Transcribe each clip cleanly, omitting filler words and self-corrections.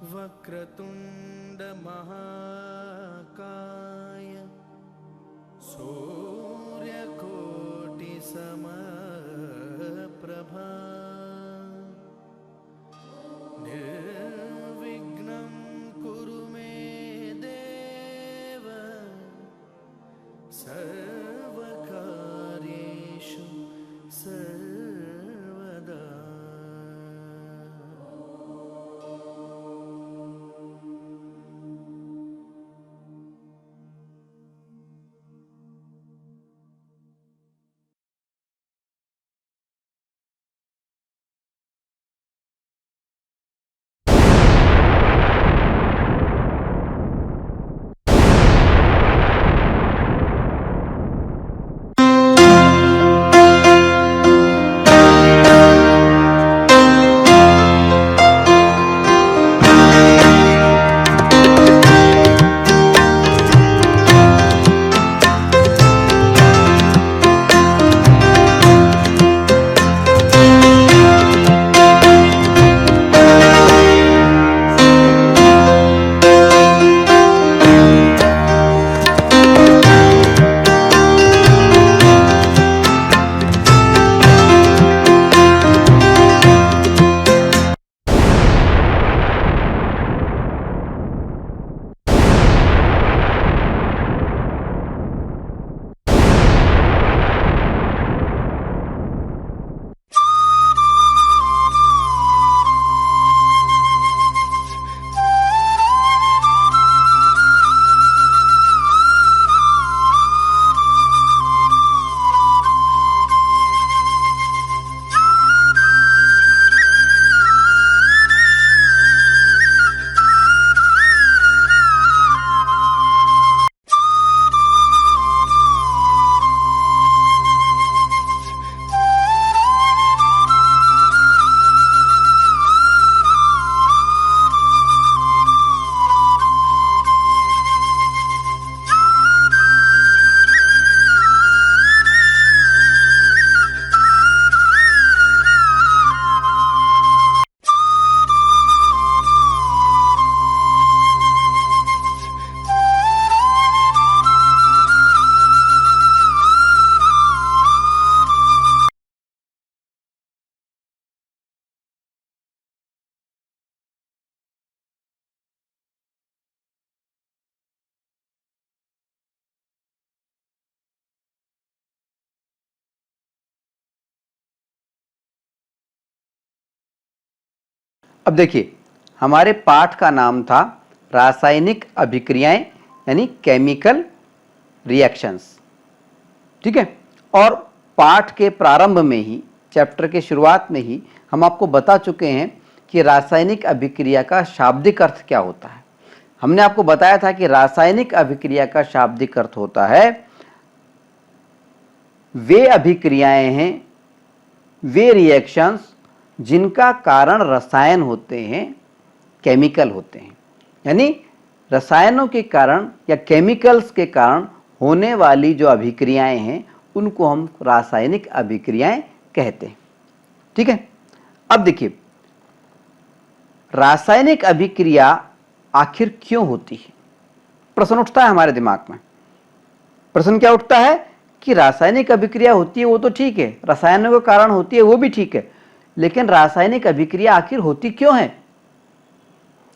वक्रतुंड महाकाय सूर्यकोटि समप्रभा निर्विघ्नं कुरु मे देव सर्वकार्येषु सर्वदा। अब देखिए, हमारे पाठ का नाम था रासायनिक अभिक्रियाएं यानी केमिकल रिएक्शंस। ठीक है, और पाठ के प्रारंभ में ही, चैप्टर के शुरुआत में ही हम आपको बता चुके हैं कि रासायनिक अभिक्रिया का शाब्दिक अर्थ क्या होता है। हमने आपको बताया था कि रासायनिक अभिक्रिया का शाब्दिक अर्थ होता है वे अभिक्रियाएं हैं, वे रिएक्शंस जिनका कारण रसायन होते हैं, केमिकल होते हैं। यानी रसायनों के कारण या केमिकल्स के कारण होने वाली जो अभिक्रियाएं हैं उनको हम रासायनिक अभिक्रियाएं कहते हैं। ठीक है, अब देखिए, रासायनिक अभिक्रिया आखिर क्यों होती है? प्रश्न उठता है हमारे दिमाग में। प्रश्न क्या उठता है कि रासायनिक अभिक्रिया होती है वो तो ठीक है, रसायनों के कारण होती है वो भी ठीक है, लेकिन रासायनिक अभिक्रिया आखिर होती क्यों है?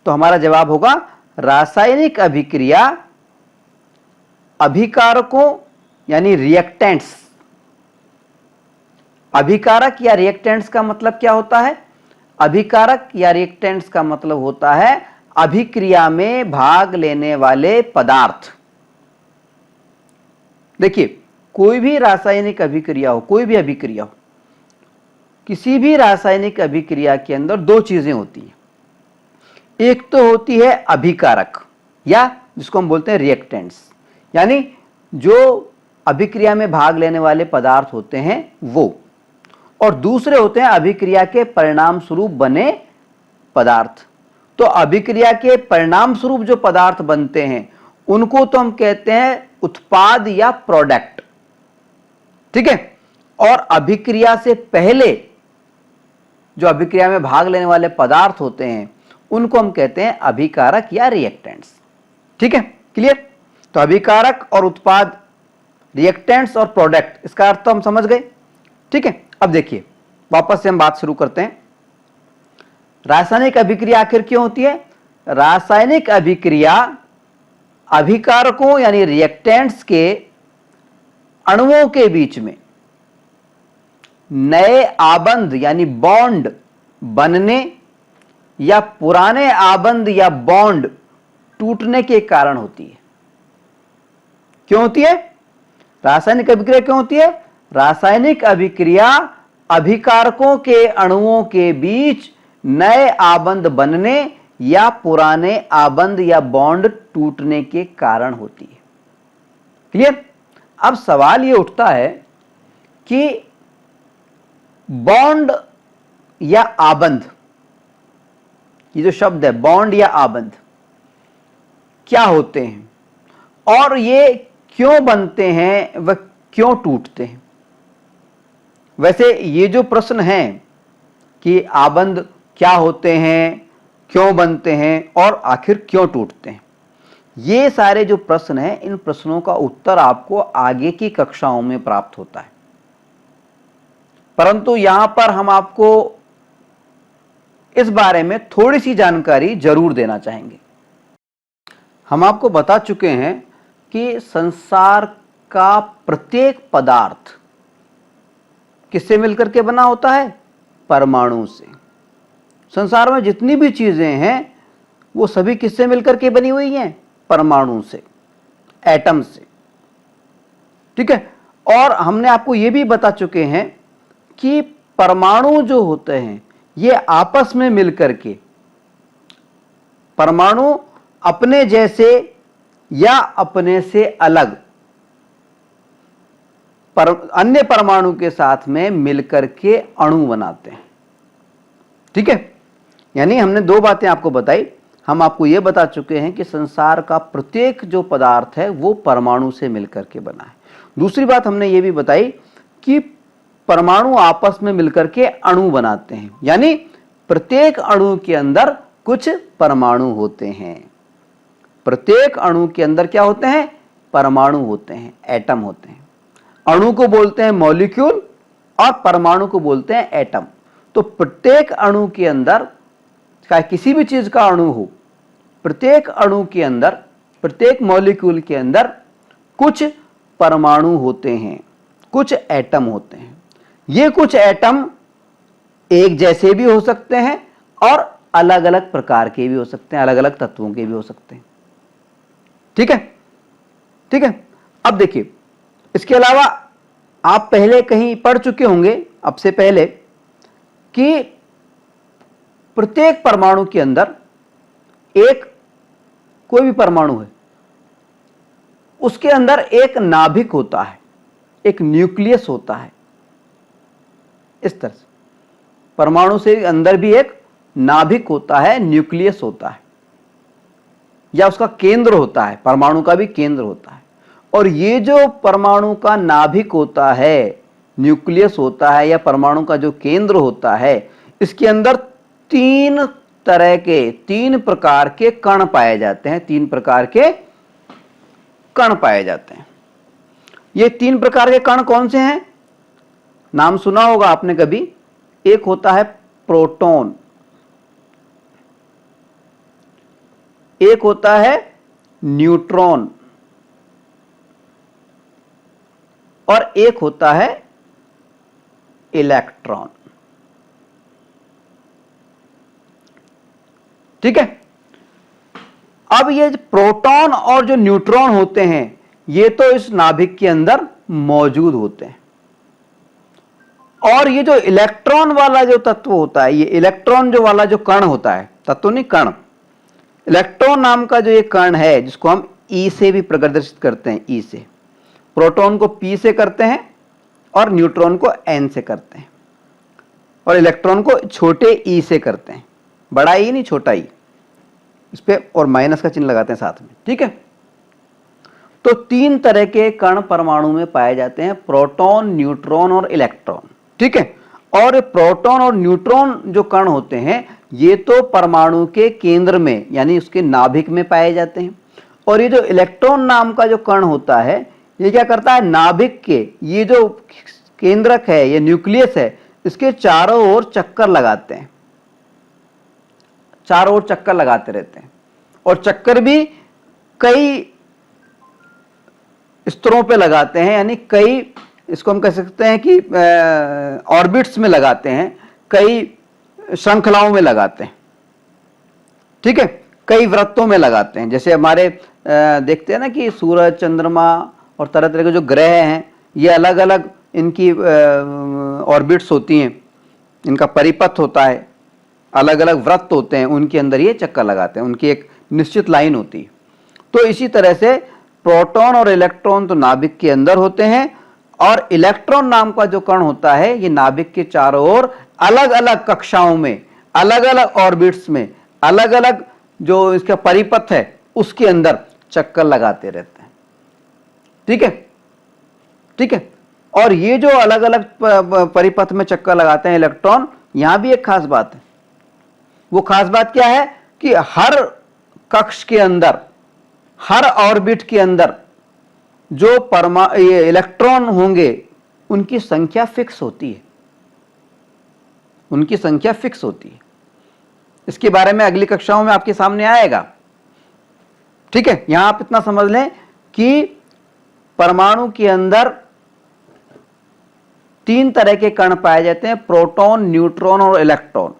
तो हमारा जवाब होगा रासायनिक अभिक्रिया अभिकारकों यानी रिएक्टेंट्स। अभिकारक या रिएक्टेंट्स का मतलब क्या होता है? अभिकारक या रिएक्टेंट्स का मतलब होता है अभिक्रिया में भाग लेने वाले पदार्थ। देखिए, कोई भी रासायनिक अभिक्रिया हो, कोई भी अभिक्रिया हो, किसी भी रासायनिक अभिक्रिया के अंदर दो चीजें होती हैं। एक तो होती है अभिकारक या जिसको हम बोलते हैं रिएक्टेंट्स, यानी जो अभिक्रिया में भाग लेने वाले पदार्थ होते हैं वो, और दूसरे होते हैं अभिक्रिया के परिणाम स्वरूप बने पदार्थ। तो अभिक्रिया के परिणाम स्वरूप जो पदार्थ बनते हैं उनको तो हम कहते हैं उत्पाद या प्रोडक्ट। ठीक है, और अभिक्रिया से पहले जो अभिक्रिया में भाग लेने वाले पदार्थ होते हैं उनको हम कहते हैं अभिकारक या रिएक्टेंट्स। ठीक है, क्लियर। तो अभिकारक और उत्पाद, रिएक्टेंट्स और प्रोडक्ट, इसका अर्थ तो हम समझ गए। ठीक है, अब देखिए वापस से हम बात शुरू करते हैं। रासायनिक अभिक्रिया आखिर क्यों होती है? रासायनिक अभिक्रिया अभिकारकों यानी रिएक्टेंट्स के अणुओं के बीच में नए आबंध यानी बॉन्ड बनने या पुराने आबंध या बॉन्ड टूटने के कारण होती है। क्यों होती है? रासायनिक अभिक्रिया क्यों होती है? रासायनिक अभिक्रिया अभिकारकों के अणुओं के बीच नए आबंध बनने या पुराने आबंध या बॉन्ड टूटने के कारण होती है। क्लियर। अब सवाल यह उठता है कि बॉन्ड या आबंध, ये जो शब्द है बॉन्ड या आबंध, क्या होते हैं और ये क्यों बनते हैं व क्यों टूटते हैं? वैसे ये जो प्रश्न है कि आबंध क्या होते हैं, क्यों बनते हैं और आखिर क्यों टूटते हैं, ये सारे जो प्रश्न हैं, इन प्रश्नों का उत्तर आपको आगे की कक्षाओं में प्राप्त होता है। परंतु यहां पर हम आपको इस बारे में थोड़ी सी जानकारी जरूर देना चाहेंगे। हम आपको बता चुके हैं कि संसार का प्रत्येक पदार्थ किससे मिलकर के बना होता है? परमाणु से। संसार में जितनी भी चीजें हैं वो सभी किससे मिलकर के बनी हुई हैं? परमाणु से, एटम से। ठीक है। और हमने आपको यह भी बता चुके हैं कि परमाणु जो होते हैं ये आपस में मिलकर के, परमाणु अपने जैसे या अपने से अलग अन्य परमाणु के साथ में मिलकर के अणु बनाते हैं। ठीक है। यानी हमने दो बातें आपको बताई। हम आपको यह बता चुके हैं कि संसार का प्रत्येक जो पदार्थ है वो परमाणु से मिलकर के बना है। दूसरी बात हमने ये भी बताई कि परमाणु आपस में मिलकर के अणु बनाते हैं, यानी प्रत्येक अणु के अंदर कुछ परमाणु होते हैं। प्रत्येक अणु के अंदर क्या होते हैं? परमाणु होते हैं, एटम होते हैं। अणु को बोलते हैं मॉलिक्यूल और परमाणु को बोलते हैं एटम। तो प्रत्येक अणु के अंदर, चाहे किसी भी चीज का अणु हो, प्रत्येक अणु के अंदर, प्रत्येक मॉलिक्यूल के अंदर कुछ परमाणु होते हैं, कुछ एटम होते हैं। ये कुछ एटम एक जैसे भी हो सकते हैं और अलग अलग प्रकार के भी हो सकते हैं, अलग अलग तत्वों के भी हो सकते हैं। ठीक है, ठीक है। अब देखिए, इसके अलावा आप पहले कहीं पढ़ चुके होंगे अब से पहले कि प्रत्येक परमाणु के अंदर एक, कोई भी परमाणु है उसके अंदर एक नाभिक होता है, एक न्यूक्लियस होता है। इस तरह से परमाणु से अंदर भी एक नाभिक होता है, न्यूक्लियस होता है, या उसका केंद्र होता है, परमाणु का भी केंद्र होता है। और ये जो परमाणु का नाभिक होता है, न्यूक्लियस होता है, या परमाणु का जो केंद्र होता है, इसके अंदर तीन तरह के, तीन प्रकार के कण पाए जाते हैं। तीन प्रकार के कण पाए जाते हैं। ये तीन प्रकार के कण कौन से हैं? नाम सुना होगा आपने कभी। एक होता है प्रोटॉन, एक होता है न्यूट्रॉन और एक होता है इलेक्ट्रॉन। ठीक है। अब ये प्रोटॉन और जो न्यूट्रॉन होते हैं ये तो इस नाभिक के अंदर मौजूद होते हैं, और ये जो इलेक्ट्रॉन वाला जो तत्व होता है, ये इलेक्ट्रॉन जो वाला जो कण होता है, तत्व नहीं कण, इलेक्ट्रॉन नाम का जो ये कण है जिसको हम ई से भी प्रदर्शित करते हैं, ई से, प्रोटॉन को पी से करते हैं और न्यूट्रॉन को एन से करते हैं, और इलेक्ट्रॉन को छोटे ई से करते हैं, बड़ा ई नहीं छोटा ई, इस पे और माइनस का चिन्ह लगाते हैं साथ में। ठीक है। तो तीन तरह के कण परमाणु में पाए जाते हैं, प्रोटॉन, न्यूट्रॉन और इलेक्ट्रॉन। ठीक है। और प्रोटॉन और न्यूट्रॉन जो कण होते हैं ये तो परमाणु के केंद्र में यानी उसके नाभिक में पाए जाते हैं। और ये जो इलेक्ट्रॉन नाम का जो कण होता है, ये क्या करता है, नाभिक के ये जो केंद्रक है, ये न्यूक्लियस है, इसके चारों ओर चक्कर लगाते हैं, चारों ओर चक्कर लगाते रहते हैं। और चक्कर भी कई स्तरों पे लगाते हैं, यानी कई, इसको हम कह सकते हैं कि ऑर्बिट्स में लगाते हैं, कई श्रृंखलाओं में लगाते हैं, ठीक है, कई वृत्तों में लगाते हैं। जैसे हमारे देखते हैं ना कि सूरज, चंद्रमा और तरह तरह के जो ग्रह हैं, ये अलग अलग इनकी ऑर्बिट्स होती हैं, इनका परिपथ होता है, अलग अलग वृत्त होते हैं, उनके अंदर ये चक्कर लगाते हैं, उनकी एक निश्चित लाइन होती है। तो इसी तरह से प्रोटॉन और इलेक्ट्रॉन तो नाभिक के अंदर होते हैं, और इलेक्ट्रॉन नाम का जो कण होता है, ये नाभिक के चारों ओर अलग अलग कक्षाओं में, अलग अलग ऑर्बिट्स में, अलग अलग जो इसका परिपथ है उसके अंदर चक्कर लगाते रहते हैं, ठीक है, ठीक है। और ये जो अलग अलग परिपथ में चक्कर लगाते हैं इलेक्ट्रॉन, यहां भी एक खास बात है। वो खास बात क्या है कि हर कक्ष के अंदर, हर ऑर्बिट के अंदर जो ये इलेक्ट्रॉन होंगे, उनकी संख्या फिक्स होती है, उनकी संख्या फिक्स होती है। इसके बारे में अगली कक्षाओं में आपके सामने आएगा, ठीक है। यहां आप इतना समझ लें कि परमाणु के अंदर 3 तरह के कण पाए जाते हैं, प्रोटॉन, न्यूट्रॉन और इलेक्ट्रॉन।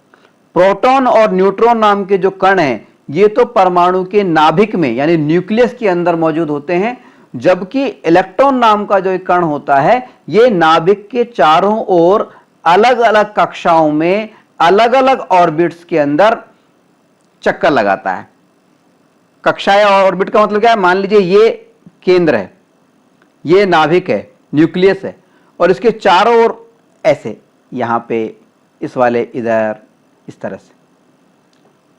प्रोटॉन और न्यूट्रॉन नाम के जो कण हैं, ये तो परमाणु के नाभिक में यानी न्यूक्लियस के अंदर मौजूद होते हैं, जबकि इलेक्ट्रॉन नाम का जो एक कण होता है, ये नाभिक के चारों ओर अलग अलग कक्षाओं में, अलग अलग ऑर्बिट्स के अंदर चक्कर लगाता है। कक्षा या ऑर्बिट का मतलब क्या है, मान लीजिए ये केंद्र है, ये नाभिक है, न्यूक्लियस है, और इसके चारों ओर ऐसे, यहां पे इस वाले इधर, इस तरह से,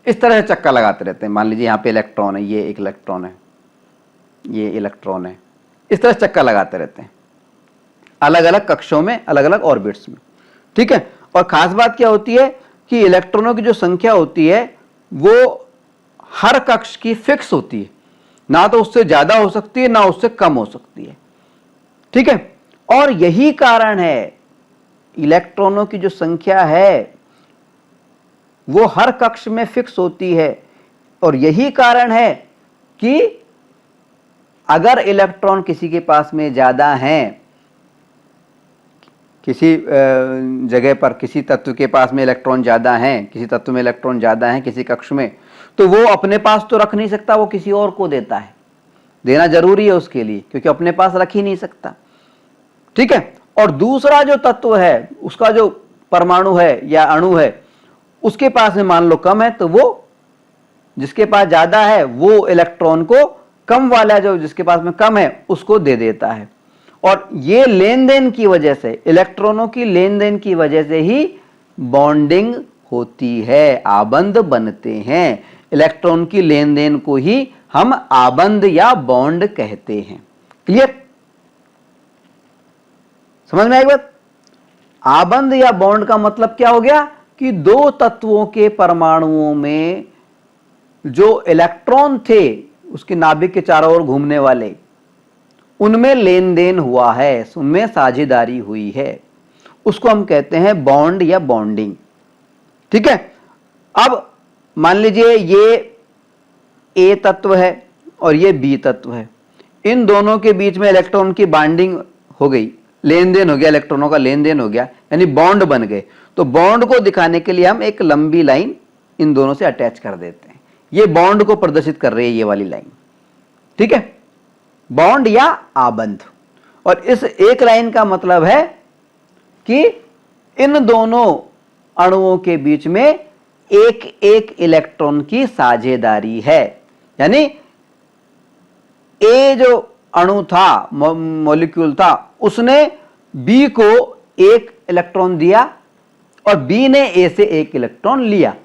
इस तरह से चक्कर लगाते रहते हैं। मान लीजिए यहां पे इलेक्ट्रॉन है, ये एक इलेक्ट्रॉन है, ये इलेक्ट्रॉन है, इस तरह चक्कर लगाते रहते हैं अलग अलग कक्षों में, अलग अलग ऑर्बिट्स में, ठीक है। और खास बात क्या होती है कि इलेक्ट्रॉनों की जो संख्या होती है, वो हर कक्ष की फिक्स होती है, ना तो उससे ज्यादा हो सकती है, ना उससे कम हो सकती है, ठीक है। और यही कारण है, इलेक्ट्रॉनों की जो संख्या है वो हर कक्ष में फिक्स होती है, और यही कारण है कि अगर इलेक्ट्रॉन किसी के पास में ज्यादा हैं, किसी जगह पर किसी तत्व के पास में इलेक्ट्रॉन ज्यादा हैं, किसी तत्व में इलेक्ट्रॉन ज्यादा हैं किसी कक्ष में, तो वो अपने पास तो रख नहीं सकता, वो किसी और को देता है। देना जरूरी है उसके लिए, क्योंकि अपने पास रख ही नहीं सकता, ठीक है। और दूसरा जो तत्व है, उसका जो परमाणु है या अणु है, उसके पास में मान लो कम है, तो वो जिसके पास ज्यादा है वो इलेक्ट्रॉन को कम वाला जो जिसके पास में कम है उसको दे देता है। और ये लेन देन की वजह से, इलेक्ट्रॉनों की लेन देन की वजह से ही बॉन्डिंग होती है, आबंध बनते हैं। इलेक्ट्रॉन की लेन देन को ही हम आबंध या बॉन्ड कहते हैं। क्लियर, समझ में आई बात? आबंध या बॉन्ड का मतलब क्या हो गया कि दो तत्वों के परमाणुओं में जो इलेक्ट्रॉन थे, उसके नाभिक के चारों ओर घूमने वाले, उनमें लेन देन हुआ है, उनमें साझेदारी हुई है, उसको हम कहते हैं बॉन्ड या बॉन्डिंग, ठीक है। अब मान लीजिए ये ए तत्व है और ये बी तत्व है, इन दोनों के बीच में इलेक्ट्रॉन की बॉन्डिंग हो गई, लेन देन हो गया, इलेक्ट्रॉनों का लेन देन हो गया, यानी बॉन्ड बन गए। तो बॉन्ड को दिखाने के लिए हम एक लंबी लाइन इन दोनों से अटैच कर देते हैं, ये बॉन्ड को प्रदर्शित कर रही है ये वाली लाइन, ठीक है, बॉन्ड या आबंध। और इस एक लाइन का मतलब है कि इन दोनों अणुओं के बीच में एक एक इलेक्ट्रॉन की साझेदारी है, यानी ए जो अणु था, मॉलिक्यूल था, उसने बी को एक इलेक्ट्रॉन दिया और बी ने ए से एक इलेक्ट्रॉन लिया,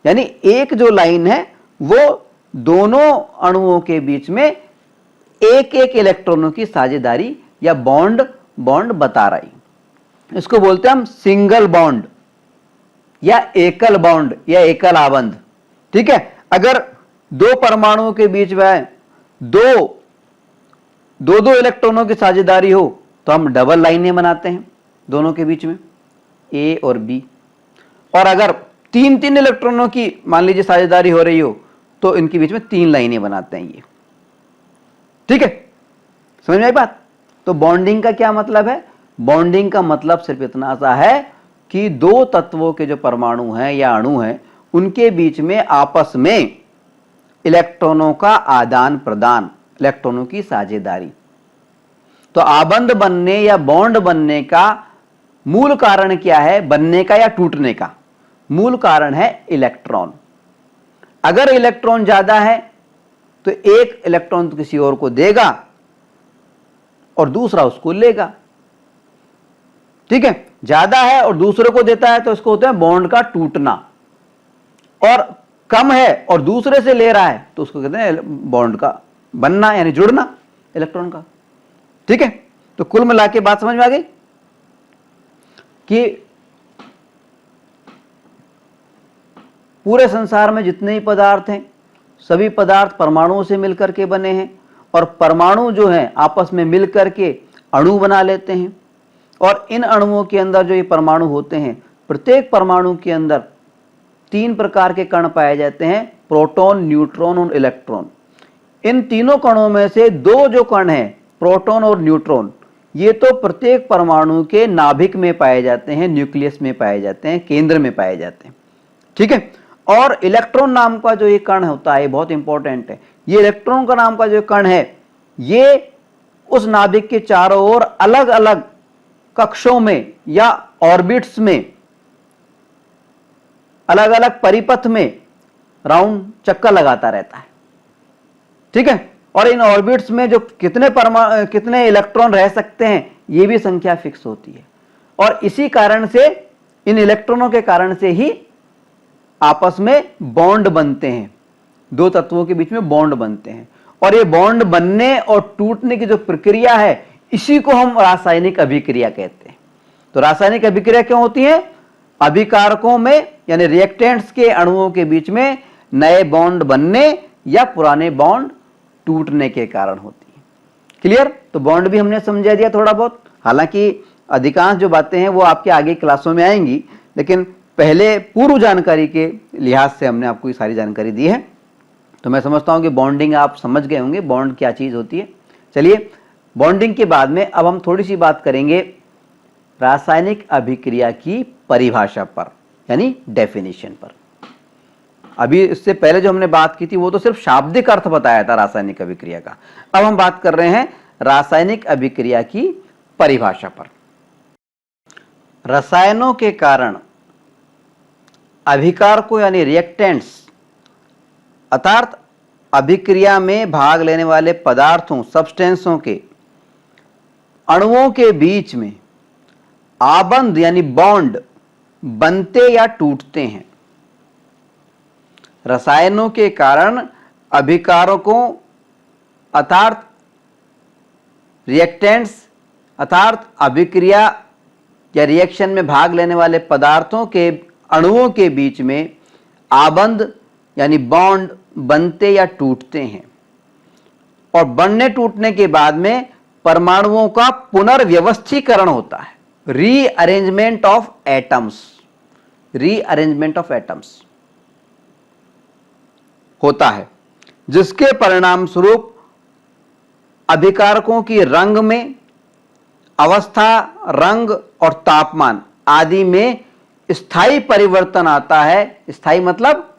यानी एक जो लाइन है वो दोनों अणुओं के बीच में एक एक इलेक्ट्रॉनों की साझेदारी या बॉन्ड बता रही। इसको बोलते हैं हम सिंगल बॉन्ड या एकल बॉन्ड या एकल आबंध। ठीक है, अगर दो परमाणुओं के बीच में दो इलेक्ट्रॉनों की साझेदारी हो तो हम डबल लाइनें बनाते हैं दोनों के बीच में, ए और बी। और अगर तीन इलेक्ट्रॉनों की मान लीजिए साझेदारी हो रही हो तो इनके बीच में 3 लाइनें बनाते हैं ये। ठीक है, समझ में आई बात? तो बॉन्डिंग का क्या मतलब है? बॉन्डिंग का मतलब सिर्फ इतना सा है कि दो तत्वों के जो परमाणु हैं या अणु हैं उनके बीच में आपस में इलेक्ट्रॉनों का आदान प्रदान, इलेक्ट्रॉनों की साझेदारी। तो आबंध बनने या बॉन्ड बनने का मूल कारण क्या है? बनने का या टूटने का मूल कारण है इलेक्ट्रॉन। अगर इलेक्ट्रॉन ज्यादा है तो एक इलेक्ट्रॉन तो किसी और को देगा और दूसरा उसको लेगा। ठीक है, ज्यादा है और दूसरे को देता है तो इसको होता है बॉन्ड का टूटना, और कम है और दूसरे से ले रहा है तो उसको कहते हैं बॉन्ड का बनना यानी जुड़ना इलेक्ट्रॉन का। ठीक है, तो कुल मिला के बात समझ में आ गई कि पूरे संसार में जितने ही पदार्थ हैं सभी पदार्थ परमाणुओं से मिलकर के बने हैं, और परमाणु जो हैं आपस में मिलकर के अणु बना लेते हैं। और इन अणुओं के अंदर जो ये परमाणु होते हैं, प्रत्येक परमाणु के अंदर 3 प्रकार के कण पाए जाते हैं, प्रोटॉन, न्यूट्रॉन और इलेक्ट्रॉन। इन तीनों कणों में से 2 जो कण हैं, प्रोटॉन और न्यूट्रॉन, ये तो प्रत्येक परमाणु के नाभिक में पाए जाते हैं, न्यूक्लियस में पाए जाते हैं, केंद्र में पाए जाते हैं। ठीक है, और इलेक्ट्रॉन नाम का जो ये कण होता है, बहुत इंपॉर्टेंट है। ये इलेक्ट्रॉन का नाम का जो कण है, ये उस नाभिक के चारों ओर अलग अलग कक्षों में या ऑर्बिट्स में, अलग अलग परिपथ में राउंड चक्कर लगाता रहता है। ठीक है, और इन ऑर्बिट्स में जो कितने इलेक्ट्रॉन रह सकते हैं ये भी संख्या फिक्स होती है। और इसी कारण से, इन इलेक्ट्रॉनों के कारण से ही आपस में बॉन्ड बनते हैं, 2 तत्वों के बीच में बॉन्ड बनते हैं। और ये बॉन्ड बनने और टूटने की जो प्रक्रिया है, इसी को हम रासायनिक अभिक्रिया कहते हैं। तो रासायनिक अभिक्रिया क्यों होती है? अभिकारकों में यानी रिएक्टेंट्स के अणुओं के बीच में नए बॉन्ड बनने या पुराने बॉन्ड टूटने के कारण होती है। क्लियर? तो बॉन्ड भी हमने समझा दिया थोड़ा बहुत, हालांकि अधिकांश जो बातें हैं वो आपके आगे क्लासों में आएंगी, लेकिन पहले पूर्व जानकारी के लिहाज से हमने आपको ये सारी जानकारी दी है। तो मैं समझता हूं कि बॉन्डिंग आप समझ गए होंगे, बॉन्ड क्या चीज होती है। चलिए, बॉन्डिंग के बाद में अब हम थोड़ी सी बात करेंगे रासायनिक अभिक्रिया की परिभाषा पर, यानी डेफिनेशन पर। अभी इससे पहले जो हमने बात की थी वो तो सिर्फ शाब्दिक अर्थ बताया था रासायनिक अभिक्रिया का। अब हम बात कर रहे हैं रासायनिक अभिक्रिया की परिभाषा पर। रसायनों के कारण अभिकारकों यानी रिएक्टेंट्स अर्थात अभिक्रिया में भाग लेने वाले पदार्थों, सब्सटेंसों के अणुओं के बीच में आबंध यानी बॉन्ड बनते या टूटते हैं। रसायनों के कारण अभिकारकों अर्थात रिएक्टेंट्स अर्थात अभिक्रिया या रिएक्शन में भाग लेने वाले पदार्थों के अणुओं के बीच में आबंध यानी बॉन्ड बनते या टूटते हैं। और बनने टूटने के बाद में परमाणुओं का पुनर्व्यवस्थीकरण होता है, rearrangement of atoms, rearrangement of atoms होता है, जिसके परिणाम स्वरूप अभिकारकों की रंग में, अवस्था, रंग और तापमान आदि में स्थायी परिवर्तन आता है। स्थायी मतलब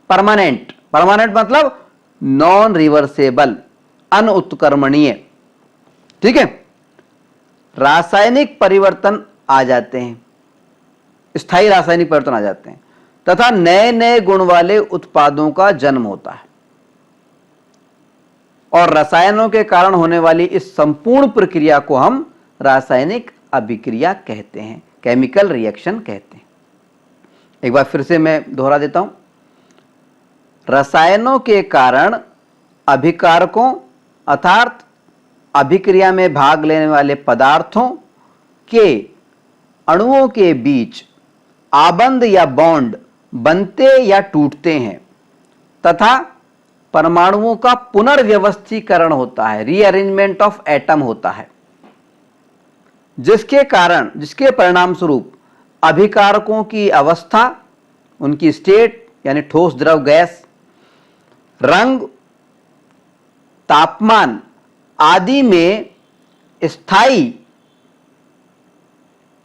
परमानेंट, परमानेंट मतलब नॉन रिवर्सेबल, अनउत्क्रमणीय। ठीक है, रासायनिक परिवर्तन आ जाते हैं, स्थायी रासायनिक परिवर्तन आ जाते हैं तथा नए नए गुण वाले उत्पादों का जन्म होता है। और रसायनों के कारण होने वाली इस संपूर्ण प्रक्रिया को हम रासायनिक अभिक्रिया कहते हैं, केमिकल रिएक्शन कहते हैं। एक बार फिर से मैं दोहरा देता हूं, रसायनों के कारण अभिकारकों अर्थात अभिक्रिया में भाग लेने वाले पदार्थों के अणुओं के बीच आबंध या बॉन्ड बनते या टूटते हैं तथा परमाणुओं का पुनर्व्यवस्थीकरण होता है, रीअरेंजमेंट ऑफ एटम होता है, जिसके परिणाम स्वरूप अभिकारकों की अवस्था, उनकी स्टेट यानी ठोस द्रव गैस, रंग, तापमान आदि में स्थायी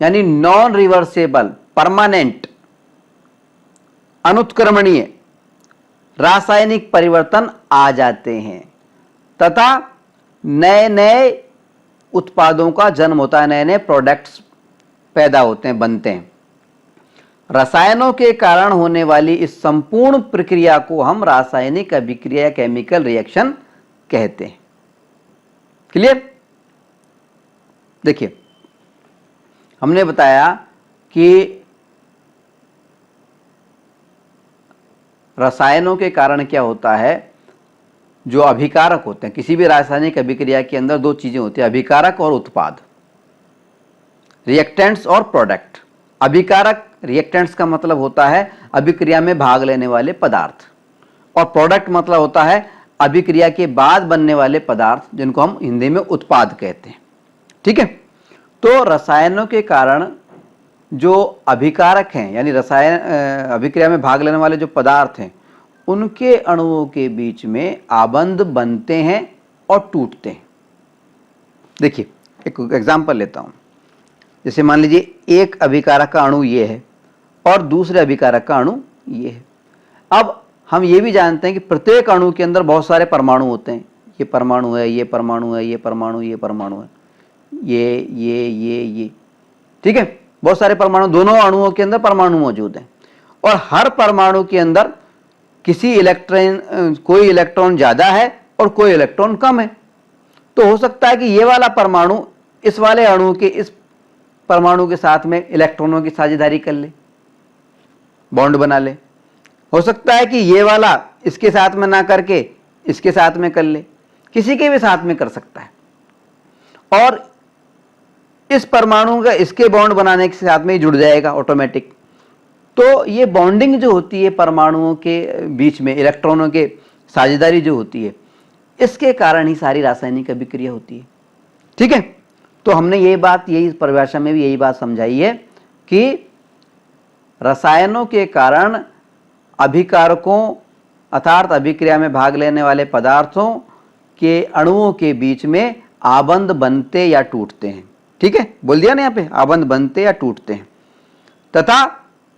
यानी नॉन रिवर्सेबल, परमानेंट, अनुत्क्रमणीय रासायनिक परिवर्तन आ जाते हैं तथा नए नए उत्पादों का जन्म होता है, नए नए प्रोडक्ट्स पैदा होते हैं, बनते हैं। रसायनों के कारण होने वाली इस संपूर्ण प्रक्रिया को हम रासायनिक अभिक्रिया या केमिकल रिएक्शन कहते हैं। क्लियर? देखिए, हमने बताया कि रसायनों के कारण क्या होता है, जो अभिकारक होते हैं किसी भी रासायनिक अभिक्रिया के अंदर दो चीजें होती हैं, अभिकारक और उत्पाद, रिएक्टेंट्स और प्रोडक्ट। अभिकारक रिएक्टेंट्स का मतलब होता है अभिक्रिया में भाग लेने वाले पदार्थ, और प्रोडक्ट मतलब होता है अभिक्रिया के बाद बनने वाले पदार्थ, जिनको हम हिंदी में उत्पाद कहते हैं। ठीक है? तो रसायनों के कारण जो अभिकारक हैं यानी रसायन अभिक्रिया में भाग लेने वाले जो पदार्थ हैं, उनके अणुओं के बीच में आबंध बनते हैं और टूटते हैं। देखिए, एक एग्जांपल लेता हूं। जैसे मान लीजिए एक अभिकारक का अणु ये है और दूसरे अभिकारक का अणु ये है। अब हम ये भी जानते हैं कि प्रत्येक अणु के अंदर बहुत सारे परमाणु होते हैं। ये परमाणु है, ये परमाणु है, ये परमाणु, ये परमाणु है, ये। ठीक है? बहुत सारे परमाणु, दोनों अणुओं के अंदर परमाणु मौजूद हैं, और हर परमाणु के अंदर कोई इलेक्ट्रॉन ज्यादा है और कोई इलेक्ट्रॉन कम है। तो हो सकता है कि ये वाला परमाणु इस वाले अणु के इस परमाणु के साथ में इलेक्ट्रॉनों की साझेदारी कर ले, बॉन्ड बना ले। हो सकता है कि ये वाला इसके साथ में ना करके इसके साथ में कर ले, किसी के भी साथ में कर सकता है, और इस परमाणु का इसके बॉन्ड बनाने के साथ में ही जुड़ जाएगा ऑटोमेटिक। तो ये बॉन्डिंग जो होती है परमाणुओं के बीच में, इलेक्ट्रॉनों के साझेदारी जो होती है, इसके कारण ही सारी रासायनिक अभिक्रिया होती है। ठीक है? तो हमने यही परिभाषा में भी यही बात समझाई है कि रसायनों के कारण अभिकारकों अर्थात अभिक्रिया में भाग लेने वाले पदार्थों के अणुओं के बीच में आबंध बनते या टूटते हैं। ठीक है? बोल दिया ना यहाँ पे, आबंध बनते या टूटते हैं, तथा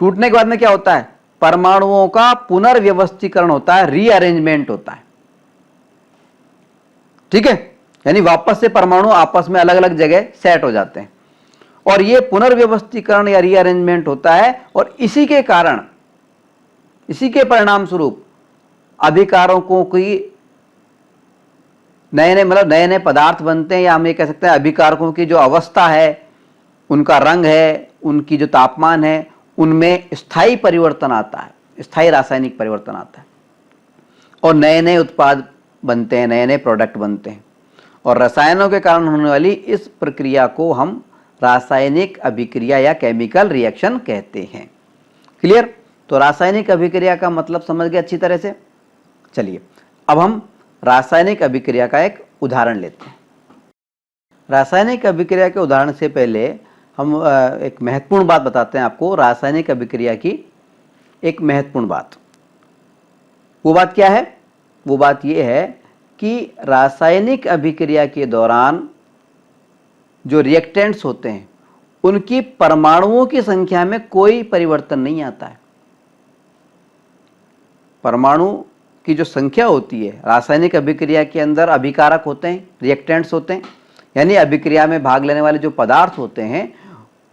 टूटने के बाद में क्या होता है, परमाणुओं का पुनर्व्यवस्थीकरण होता है, रीअरेंजमेंट होता है। ठीक है? यानी वापस से परमाणु आपस में अलग अलग जगह सेट हो जाते हैं, और ये पुनर्व्यवस्थीकरण या रीअरेंजमेंट होता है, और इसी के कारण, इसी के परिणाम स्वरूप अभिकारकों की नए नए पदार्थ बनते हैं, या हम ये कह सकते हैं अभिकारकों की जो अवस्था है, उनका रंग है, उनकी जो तापमान है, उनमें स्थायी परिवर्तन आता है, स्थायी रासायनिक परिवर्तन आता है, और नए नए उत्पाद बनते हैं, नए नए प्रोडक्ट बनते हैं। और रसायनों के कारण होने वाली इस प्रक्रिया को हम रासायनिक अभिक्रिया या केमिकल रिएक्शन कहते हैं। क्लियर? तो रासायनिक अभिक्रिया का मतलब समझ गए अच्छी तरह से। चलिए, अब हम रासायनिक अभिक्रिया का एक उदाहरण लेते हैं। रासायनिक अभिक्रिया के उदाहरण से पहले हम एक महत्वपूर्ण बात बताते हैं आपको, रासायनिक अभिक्रिया की एक महत्वपूर्ण बात। वो बात क्या है? वो बात ये है कि रासायनिक अभिक्रिया के दौरान जो रिएक्टेंट्स होते हैं, उनकी परमाणुओं की संख्या में कोई परिवर्तन नहीं आता है। परमाणु की जो संख्या होती है रासायनिक अभिक्रिया के अंदर, अभिकारक होते हैं, रिएक्टेंट्स होते हैं, यानी अभिक्रिया में भाग लेने वाले जो पदार्थ होते हैं,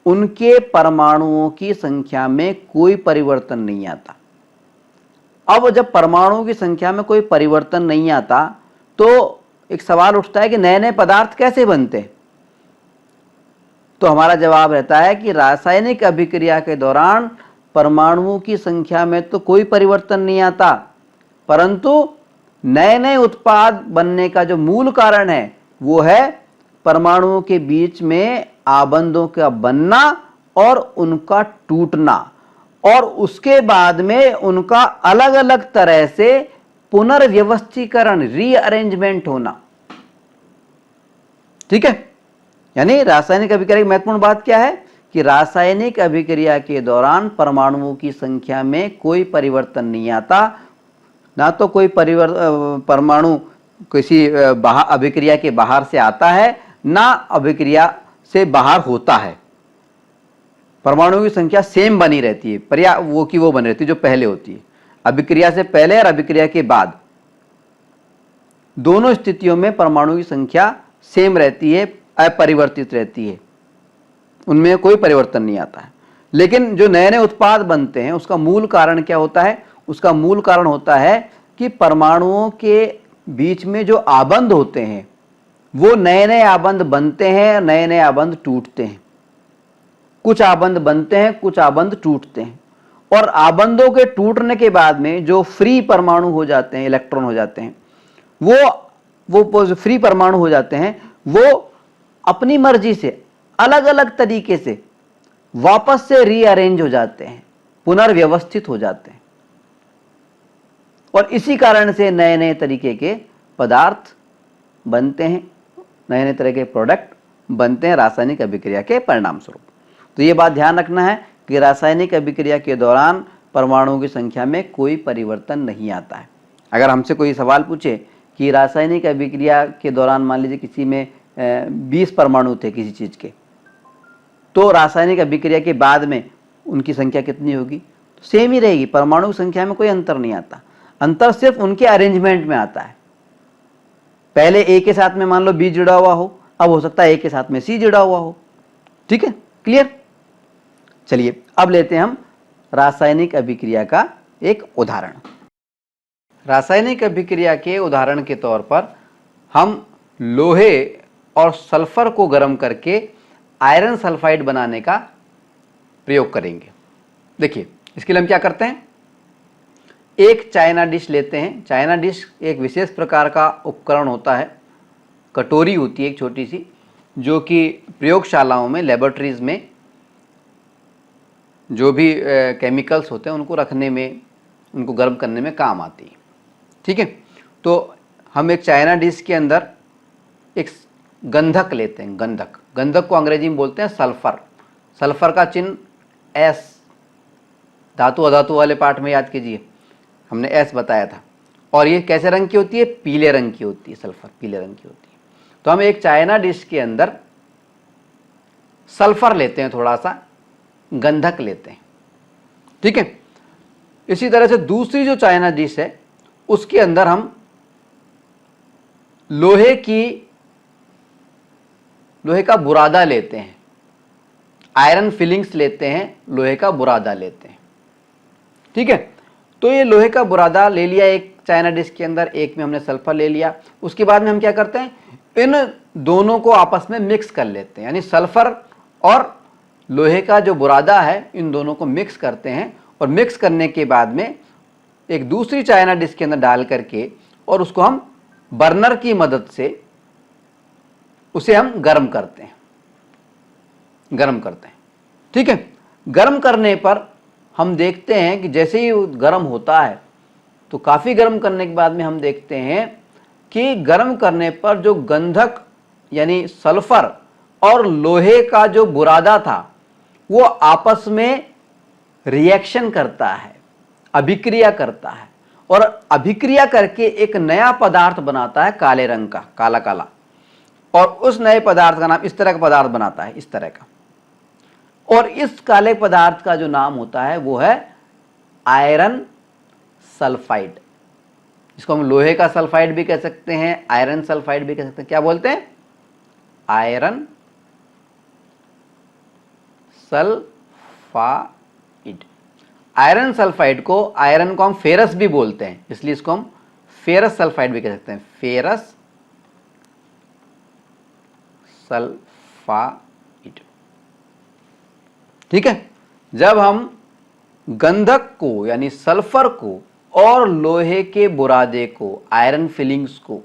उनके परमाणुओं की संख्या में कोई परिवर्तन नहीं आता। अब जब परमाणुओं की संख्या में कोई परिवर्तन नहीं आता, तो एक सवाल उठता है कि नए नए पदार्थ कैसे बनते हैं? तो हमारा जवाब रहता है कि रासायनिक अभिक्रिया के दौरान परमाणुओं की संख्या में तो कोई परिवर्तन नहीं आता, परंतु नए नए उत्पाद बनने का जो मूल कारण है वो है परमाणुओं के बीच में आबंधों का बनना और उनका टूटना। और उसके बाद में उनका अलग अलग तरह से पुनर्व्यवस्थीकरण, रीअरेंजमेंट होना। ठीक है, यानी रासायनिक अभिक्रिया की महत्वपूर्ण बात क्या है कि रासायनिक अभिक्रिया के दौरान परमाणुओं की संख्या में कोई परिवर्तन नहीं आता, ना तो कोई परमाणु किसी अभिक्रिया के बाहर से आता है, ना अभिक्रिया से बाहर होता है। परमाणुओं की संख्या सेम बनी रहती है, वो की वो बनी रहती है जो पहले होती है। अभिक्रिया से पहले और अभिक्रिया के बाद दोनों स्थितियों में परमाणुओं की संख्या सेम रहती है, अपरिवर्तित रहती है, उनमें कोई परिवर्तन नहीं आता है। लेकिन जो नए नए उत्पाद बनते हैं उसका मूल कारण क्या होता है? उसका मूल कारण होता है कि परमाणुओं के बीच में जो आबंध होते हैं वो नए नए आबंध बनते हैं, नए नए आबंध टूटते हैं। कुछ आबंध बनते हैं, कुछ आबंध टूटते हैं, और आबंधों के टूटने के बाद में जो फ्री परमाणु हो जाते हैं, इलेक्ट्रॉन हो जाते हैं, वो फ्री परमाणु हो जाते हैं, वो अपनी मर्जी से अलग अलग तरीके से वापस से रीअरेंज हो जाते हैं, पुनर्व्यवस्थित हो जाते हैं, और इसी कारण से नए नए तरीके के पदार्थ बनते हैं, नए नए तरह के प्रोडक्ट बनते हैं रासायनिक अभिक्रिया के परिणाम स्वरूप। तो ये बात ध्यान रखना है कि रासायनिक अभिक्रिया के दौरान परमाणुओं की संख्या में कोई परिवर्तन नहीं आता है। अगर हमसे कोई सवाल पूछे कि रासायनिक अभिक्रिया के दौरान मान लीजिए किसी में 20 परमाणु थे किसी चीज के, तो रासायनिक अभिक्रिया के बाद में उनकी संख्या कितनी होगी? सेम ही रहेगी, परमाणु की संख्या में कोई अंतर नहीं आता। अंतर सिर्फ उनके अरेंजमेंट में आता है। पहले ए के साथ में मान लो बी जुड़ा हुआ हो, अब हो सकता है ए के साथ में सी जुड़ा हुआ हो। ठीक है, क्लियर? चलिए अब लेते हैं हम रासायनिक अभिक्रिया का एक उदाहरण। रासायनिक अभिक्रिया के उदाहरण के तौर पर हम लोहे और सल्फर को गर्म करके आयरन सल्फाइड बनाने का प्रयोग करेंगे। देखिए इसके लिए हम क्या करते हैं, एक चाइना डिश लेते हैं। चाइना डिश एक विशेष प्रकार का उपकरण होता है, कटोरी होती है एक छोटी सी, जो कि प्रयोगशालाओं में, लेबोरेटरीज में जो भी केमिकल्स होते हैं उनको रखने में, उनको गर्म करने में काम आती है। ठीक है, तो हम एक चाइना डिश के अंदर एक गंधक लेते हैं। गंधक को अंग्रेजी में बोलते हैं सल्फर। सल्फर का चिन्ह एस, धातु अधातु वाले पार्ट में याद कीजिए, हमने एस बताया था। और ये कैसे रंग की होती है? पीले रंग की होती है। सल्फर पीले रंग की होती है। तो हम एक चाइना डिश के अंदर सल्फर लेते हैं, थोड़ा सा गंधक लेते हैं। ठीक है, इसी तरह से दूसरी जो चाइना डिश है उसके अंदर हम लोहे का बुरादा लेते हैं, आयरन फिलिंग्स लेते हैं, लोहे का बुरादा लेते हैं। ठीक है, तो ये लोहे का बुरादा ले लिया एक चाइना डिश के अंदर, एक में हमने सल्फर ले लिया। उसके बाद में हम क्या करते हैं, इन दोनों को आपस में मिक्स कर लेते हैं, यानी सल्फर और लोहे का जो बुरादा है इन दोनों को मिक्स करते हैं, और मिक्स करने के बाद में एक दूसरी चाइना डिश के अंदर डाल करके और उसको हम बर्नर की मदद से उसे हम गर्म करते हैं। ठीक है, गर्म करने पर हम देखते हैं कि जैसे ही गर्म होता है तो काफ़ी गर्म करने के बाद में हम देखते हैं कि गर्म करने पर जो गंधक यानी सल्फर और लोहे का जो बुरादा था वो आपस में रिएक्शन करता है, अभिक्रिया करता है, और अभिक्रिया करके एक नया पदार्थ बनाता है काले रंग का, काला काला। और उस नए पदार्थ का नाम, इस तरह का पदार्थ बनाता है, इस तरह का, और इस काले पदार्थ का जो नाम होता है वो है आयरन सल्फाइड। इसको हम लोहे का सल्फाइड भी कह सकते हैं, आयरन सल्फाइड भी कह सकते हैं। क्या बोलते हैं? Iron sulphide. आयरन सल्फाइड को, आयरन को हम फेरस भी बोलते हैं, इसलिए इसको हम फेरस सल्फाइड भी कह सकते हैं, फेरस सल्फाइड। ठीक है, जब हम गंधक को यानी सल्फर को और लोहे के बुरादे को, आयरन फिलिंग्स को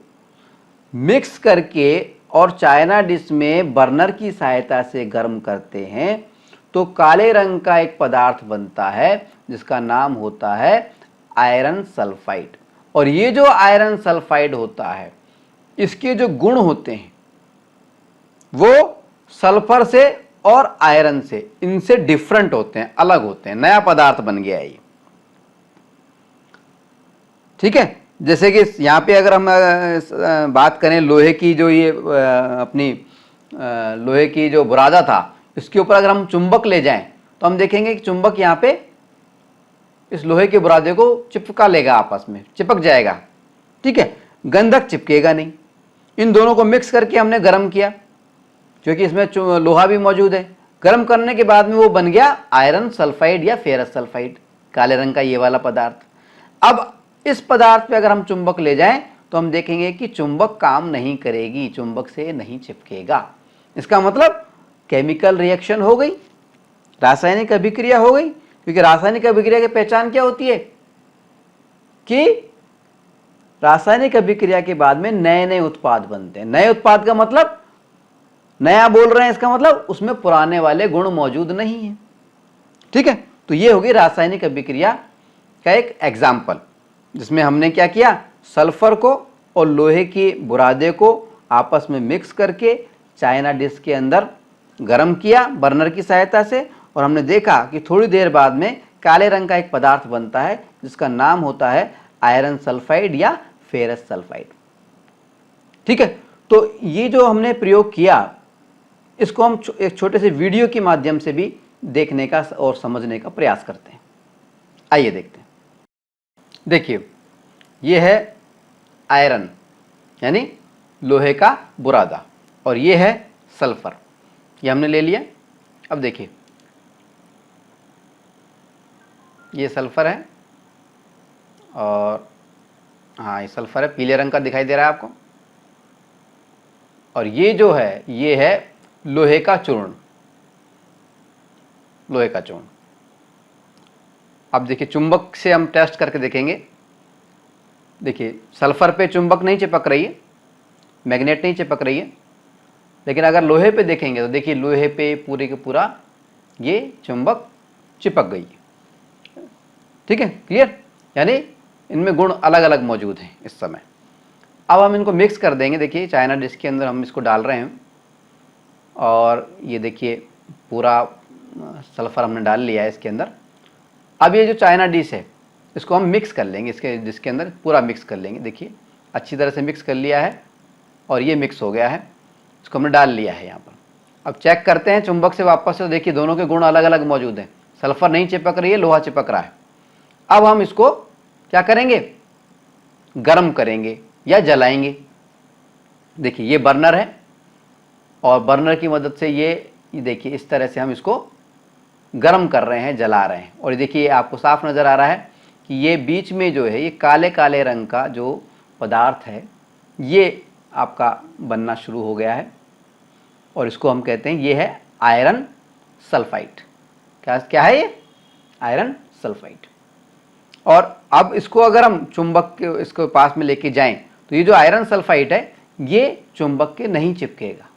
मिक्स करके और चाइना डिश में बर्नर की सहायता से गर्म करते हैं तो काले रंग का एक पदार्थ बनता है जिसका नाम होता है आयरन सल्फाइड। और ये जो आयरन सल्फाइड होता है, इसके जो गुण होते हैं वो सल्फर से और आयरन से, इनसे डिफरेंट होते हैं, अलग होते हैं, नया पदार्थ बन गया है ये। ठीक है, जैसे कि यहां पे अगर हम बात करें लोहे की, जो ये अपनी लोहे की जो बुरादा था, इसके ऊपर अगर हम चुंबक ले जाएं तो हम देखेंगे कि चुंबक यहाँ पे इस लोहे के बुरादे को चिपका लेगा, आपस में चिपक जाएगा। ठीक है, गंधक चिपकेगा नहीं। इन दोनों को मिक्स करके हमने गर्म किया, क्योंकि इसमें लोहा भी मौजूद है। गर्म करने के बाद में वो बन गया आयरन सल्फाइड या फेरस सल्फाइड, काले रंग का ये वाला पदार्थ। अब इस पदार्थ पे अगर हम चुंबक ले जाएं तो हम देखेंगे कि चुंबक काम नहीं करेगी, चुंबक से नहीं चिपकेगा। इसका मतलब केमिकल रिएक्शन हो गई, रासायनिक अभिक्रिया हो गई। क्योंकि रासायनिक अभिक्रिया की पहचान क्या होती है कि रासायनिक अभिक्रिया के बाद में नए नए उत्पाद बनते हैं। नए उत्पाद का मतलब, नया बोल रहे हैं, इसका मतलब उसमें पुराने वाले गुण मौजूद नहीं है। ठीक है, तो ये होगी रासायनिक अभिक्रिया का एक एग्जाम्पल, जिसमें हमने क्या किया, सल्फर को और लोहे की बुरादे को आपस में मिक्स करके चाइना डिश के अंदर गर्म किया बर्नर की सहायता से, और हमने देखा कि थोड़ी देर बाद में काले रंग का एक पदार्थ बनता है जिसका नाम होता है आयरन सल्फाइड या फेरस सल्फाइड। ठीक है, तो ये जो हमने प्रयोग किया, इसको हम एक छोटे से वीडियो के माध्यम से भी देखने का और समझने का प्रयास करते हैं। आइए देखते हैं। देखिए, ये है आयरन यानी लोहे का बुरादा, और ये है सल्फर, ये हमने ले लिया। अब देखिए, ये सल्फर है, और हाँ ये सल्फर है, पीले रंग का दिखाई दे रहा है आपको। और ये जो है, ये है लोहे का चूर्ण, लोहे का चूर्ण। अब देखिए, चुंबक से हम टेस्ट करके देखेंगे। देखिए, सल्फर पे चुंबक नहीं चिपक रही है, मैग्नेट नहीं चिपक रही है, लेकिन अगर लोहे पे देखेंगे तो देखिए लोहे पे पूरे के पूरा ये चुंबक चिपक गई है। ठीक है, क्लियर, यानी इनमें गुण अलग अलग मौजूद हैं इस समय। अब हम इनको मिक्स कर देंगे। देखिए, चाइना डिश के अंदर हम इसको डाल रहे हैं, और ये देखिए पूरा सल्फर हमने डाल लिया है इसके अंदर। अब ये जो चाइना डिश है, इसको हम मिक्स कर लेंगे, इसके जिसके अंदर पूरा मिक्स कर लेंगे। देखिए, अच्छी तरह से मिक्स कर लिया है, और ये मिक्स हो गया है, इसको हमने डाल लिया है यहाँ पर। अब चेक करते हैं चुंबक से वापस से, देखिए दोनों के गुण अलग अलग मौजूद हैं। सल्फर नहीं चिपक रही है, लोहा चिपक रहा है। अब हम इसको क्या करेंगे, गर्म करेंगे या जलाएंगे। देखिए, ये बर्नर है, और बर्नर की मदद से ये देखिए इस तरह से हम इसको गर्म कर रहे हैं, जला रहे हैं। और देखिए, आपको साफ नज़र आ रहा है कि ये बीच में जो है, ये काले काले रंग का जो पदार्थ है, ये आपका बनना शुरू हो गया है, और इसको हम कहते हैं ये है आयरन सल्फाइड। क्या है ये, आयरन सल्फाइड। और अब इसको अगर हम चुंबक के इसको पास में लेके जाएं तो ये जो आयरन सल्फाइड है, ये चुंबक के नहीं चिपकेगा।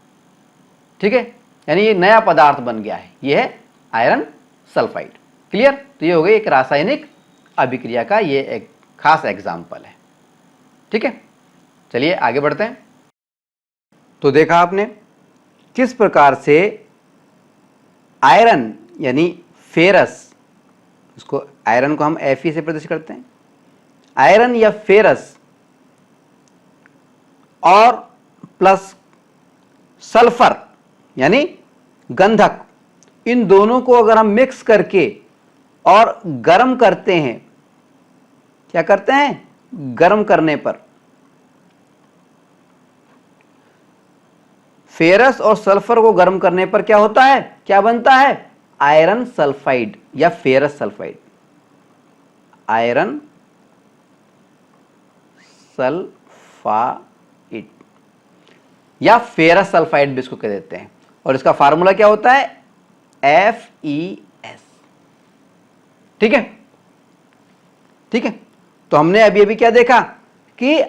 ठीक है, यानी ये नया पदार्थ बन गया है, ये है आयरन सल्फाइड। क्लियर, तो ये हो गई एक रासायनिक अभिक्रिया का ये एक खास एग्जाम्पल है। ठीक है, चलिए आगे बढ़ते हैं। तो देखा आपने किस प्रकार से आयरन यानी फेरस, इसको आयरन को हम Fe से प्रदर्शित करते हैं, आयरन या फेरस और प्लस सल्फर यानी गंधक, इन दोनों को अगर हम मिक्स करके और गर्म करते हैं, क्या करते हैं, गर्म करने पर फेरस और सल्फर को गर्म करने पर क्या होता है, क्या बनता है, आयरन सल्फाइड या फेरस सल्फाइड, आयरन सल्फाइड या फेरस सल्फाइड भी इसको कह देते हैं। और इसका फार्मूला क्या होता है, FeS। ठीक है, ठीक है। तो हमने अभी अभी क्या देखा कि